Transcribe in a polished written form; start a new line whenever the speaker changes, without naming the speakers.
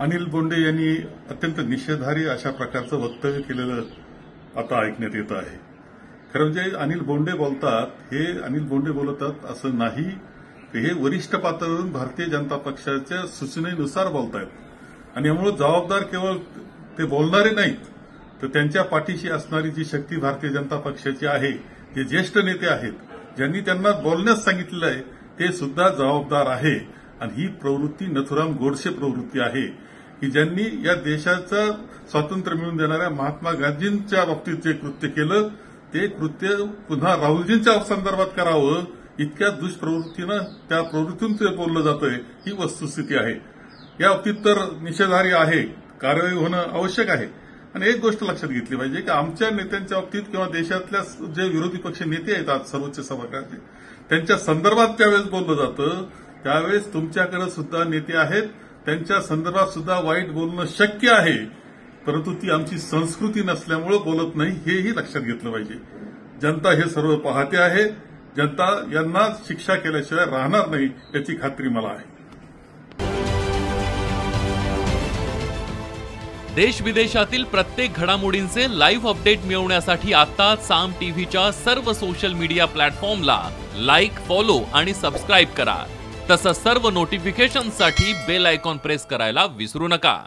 अनिल बोंडे यांनी अत्यंत निषेधार्ह अशा प्रकारचं वक्तव्य केलेलं आता ऐकण्यात येत आहे. खरं म्हणजे अनिल बोंडे बोलतात, हे अनिल बोंडे बोलतात असं नाही, हे वरिष्ठ पातळीवरून भारतीय जनता पक्षाच्या सूचनेनुसार बोलतायत आणि यामुळे जबाबदार केवळ ते बोलणारे नाहीत, तर त्यांच्या पाठीशी असणारी जी शक्ती भारतीय जनता पक्षाची आहे, जे ज्येष्ठ नेते आहेत, ज्यांनी त्यांना बोलण्यास सांगितलेलं आहे, ते सुद्धा जबाबदार आहे. आणि ही प्रवृत्ती नथुराम गोडसे प्रवृत्ती आहे की ज्यांनी या देशाचं स्वातंत्र्य मिळवून देणाऱ्या महात्मा गांधींच्या बाबतीत जे कृत्य केलं, ते कृत्य पुन्हा राहुलजींच्या संदर्भात करावं, इतक्या दुष्प्रवृत्तीनं त्या प्रवृत्तीतून ते बोललं जातंय, ही वस्तुस्थिती आहे. या बाबतीत तर निषेधार्ह आहे, कारवाई होणं आवश्यक आहे. आणि एक गोष्ट लक्षात घेतली पाहिजे की आमच्या नेत्यांच्या बाबतीत किंवा देशातल्या जे विरोधी पक्ष नेते आहेत आज सर्वोच्च सभागृहाचे, त्यांच्या संदर्भात त्यावेळेस बोललं जातं, त्यावेळेस तुमच्याकडे सुद्धा नेते आहेत, त्यांच्या संदर्भात सुद्धा वाईट बोलणं शक्य आहे, परंतु ती आमची संस्कृती नसल्यामुळे बोलत नाही, हेही लक्षात घेतलं पाहिजे. जनता हे सर्व पाहते आहे. जनता यांना शिक्षा केल्याशिवाय राहणार नाही याची खात्री मला आहे.
देश विदेशातील प्रत्येक घडामोडींचे लाईव्ह अपडेट मिळवण्यासाठी आता साम टीव्हीच्या सर्व सोशल मीडिया प्लॅटफॉर्मला लाईक, फॉलो आणि सबस्क्राईब करा. तसंच सर्व नोटिफिकेशनसाठी बेल आयकॉन प्रेस करायला विसरू नका.